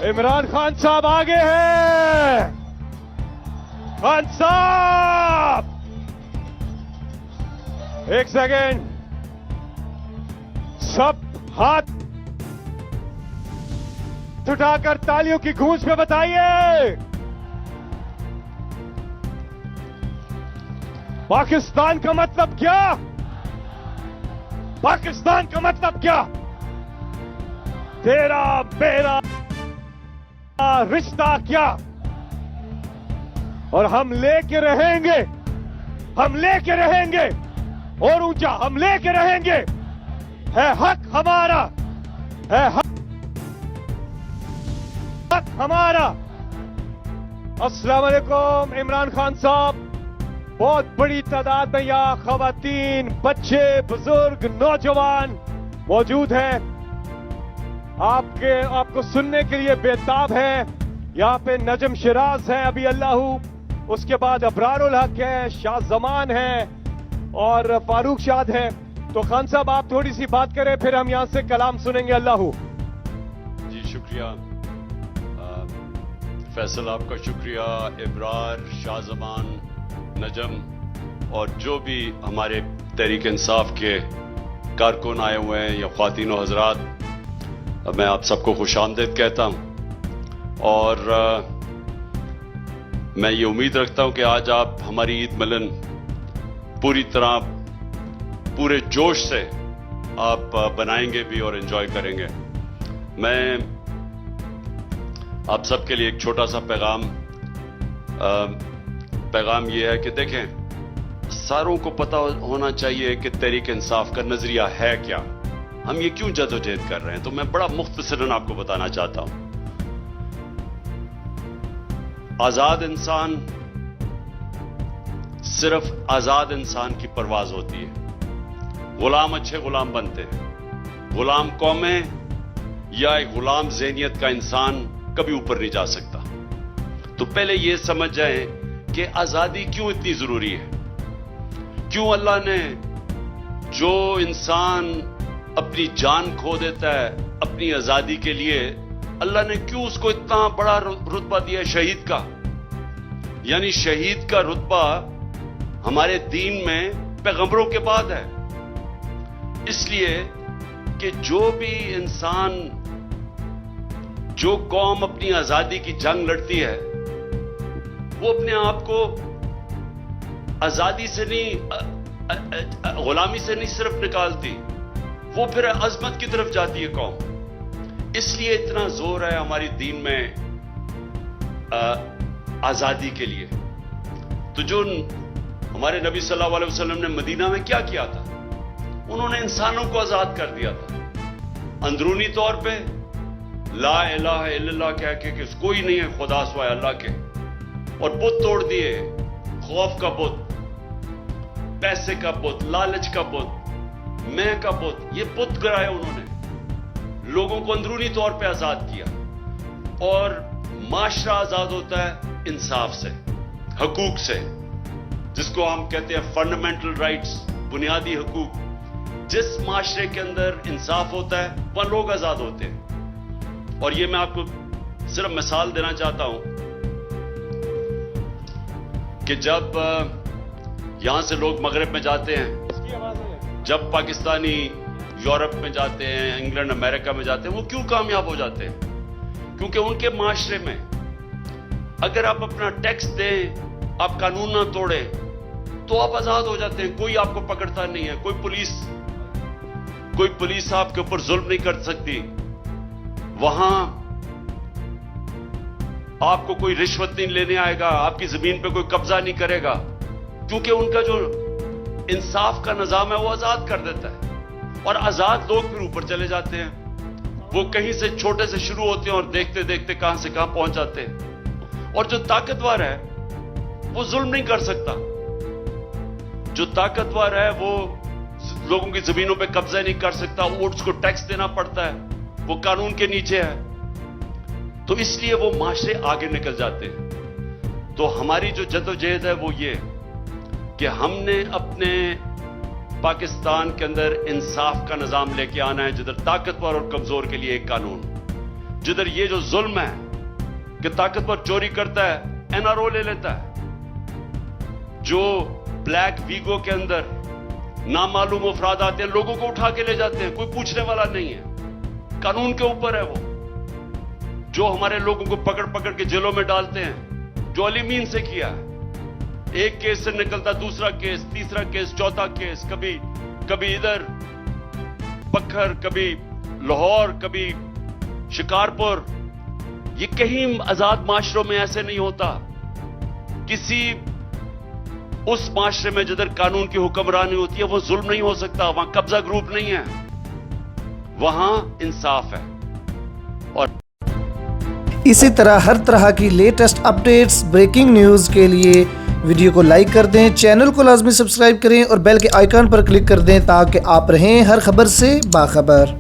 इमरान खान साहब आगे हैं। खान साहब, एक सेकेंड, सब हाथ उठाकर तालियों की गूंज पे बताइए, पाकिस्तान का मतलब क्या? पाकिस्तान का मतलब क्या? तेरा मेरा रिश्ता क्या? और हम लेके रहेंगे, हम लेके रहेंगे, और ऊंचा हम लेके रहेंगे। है हक हमारा, है हक हमारा। अस्सलाम वालेकुम। इमरान खान साहब, बहुत बड़ी तादाद में यहाँ खवातीन, बच्चे, बुजुर्ग, नौजवान मौजूद हैं। आपको सुनने के लिए बेताब है। यहाँ पे नजम शिराज है, अभी अल्लाहू, उसके बाद अबरारुल हक है, शाह जमान है और फारूक शाद है। तो खान साहब, आप थोड़ी सी बात करें, फिर हम यहाँ से कलाम सुनेंगे। अल्लाहू जी, शुक्रिया फैसल, आपका शुक्रिया। इब्रार, शाह जमान, नजम और जो भी हमारे तहरीक इंसाफ के कारकुन आए हुए हैं या ख्वातीन और हजरात, मैं आप सबको खुशामदीद कहता हूं। और मैं ये उम्मीद रखता हूं कि आज आप हमारी ईद मिलन पूरी तरह, पूरे जोश से आप बनाएंगे भी और एंजॉय करेंगे। मैं आप सबके लिए एक छोटा सा पैगाम ये है कि देखें, सारों को पता होना चाहिए कि तहरीक इंसाफ का नजरिया है क्या, हम ये क्यों जदोजहद कर रहे हैं। तो मैं बड़ा मुख्तसरन आपको बताना चाहता हूं। आजाद इंसान, सिर्फ आजाद इंसान की परवाज होती है। गुलाम अच्छे गुलाम बनते हैं। गुलाम कौमें या एक गुलाम ज़हनियत का इंसान कभी ऊपर नहीं जा सकता। तो पहले यह समझ जाएं कि आजादी क्यों इतनी जरूरी है। क्यों अल्लाह ने, जो इंसान अपनी जान खो देता है अपनी आजादी के लिए, अल्लाह ने क्यों उसको इतना बड़ा रुतबा दिया शहीद का। यानी शहीद का रुतबा हमारे दीन में पैगंबरों के बाद है। इसलिए कि जो भी इंसान, जो कौम अपनी आजादी की जंग लड़ती है, वो अपने आप को आजादी से नहीं, गुलामी से नहीं सिर्फ निकालती, वो फिर अजमत की तरफ जाती है कौम। इसलिए इतना जोर है हमारी दीन में आजादी के लिए। तो जो हमारे नबी सल्लल्लाहु अलैहि वसल्लम ने मदीना में क्या किया था, उन्होंने इंसानों को आजाद कर दिया था। अंदरूनी तौर पे ला इलाहा इल्लल्लाह कह के कि कोई नहीं है खुदा सिवाय अल्लाह के, और बुत तोड़ दिए। खौफ का बुत, पैसे का बुत, लालच का बुत, मैं का बुत, ये बुत गिराए उन्होंने। लोगों को अंदरूनी तौर पे आजाद किया। और माशरा आजाद होता है इंसाफ से, हकूक से, जिसको हम कहते हैं फंडामेंटल राइट्स, बुनियादी हकूक। जिस माशरे के अंदर इंसाफ होता है वहां लोग आजाद होते हैं। और ये मैं आपको सिर्फ मिसाल देना चाहता हूं कि जब यहां से लोग मगरिब में जाते हैं, जब पाकिस्तानी यूरोप में जाते हैं, इंग्लैंड अमेरिका में जाते हैं, वो क्यों कामयाब हो जाते हैं? क्योंकि उनके माशरे में अगर आप अपना टैक्स दें, आप कानून ना तोड़े, तो आप आजाद हो जाते हैं। कोई आपको पकड़ता नहीं है, कोई पुलिस आपके ऊपर जुल्म नहीं कर सकती। वहां आपको कोई रिश्वत नहीं लेने आएगा, आपकी जमीन पे कोई कब्जा नहीं करेगा, क्योंकि उनका जो इंसाफ का निजाम है वो आजाद कर देता है। और आजाद लोग फिर ऊपर चले जाते हैं। वो कहीं से छोटे से शुरू होते हैं और देखते देखते कहां से कहां पहुंच जाते हैं। और जो ताकतवर है वो जुल्म नहीं कर सकता। जो ताकतवर है वो लोगों की जमीनों पे कब्जा नहीं कर सकता। वोट्स को टैक्स देना पड़ता है, वो कानून के नीचे है। तो इसलिए वो माशरे आगे निकल जाते हैं। तो हमारी जो जद्दोजहद है वो ये कि हमने अपने पाकिस्तान के अंदर इंसाफ का निजाम लेके आना है, जिधर ताकतवर और कमजोर के लिए एक कानून, जिधर ये जो जुल्म है कि ताकतवर चोरी करता है एनआरओ ले लेता है, जो ब्लैक वीगो के अंदर नामालूम अफराद आते हैं लोगों को उठा के ले जाते हैं, कोई पूछने वाला नहीं है, कानून के ऊपर है वो, जो हमारे लोगों को पकड़ पकड़ के जेलों में डालते हैं, जो अली मीन से किया, एक केस से निकलता दूसरा केस, तीसरा केस, चौथा केस, कभी इधर पखर, कभी लाहौर, कभी शिकारपुर। ये कहीं आजाद माशरों में ऐसे नहीं होता। किसी उस माशरे में जिधर कानून की हुक्मरानी होती है वो जुल्म नहीं हो सकता, वहां कब्जा ग्रुप नहीं है, वहां इंसाफ है। और इसी तरह हर तरह की लेटेस्ट अपडेट्स, ब्रेकिंग न्यूज़ के लिए वीडियो को लाइक कर दें, चैनल को लाजमी सब्सक्राइब करें और बेल के आइकन पर क्लिक कर दें ताकि आप रहें हर खबर से बाखबर।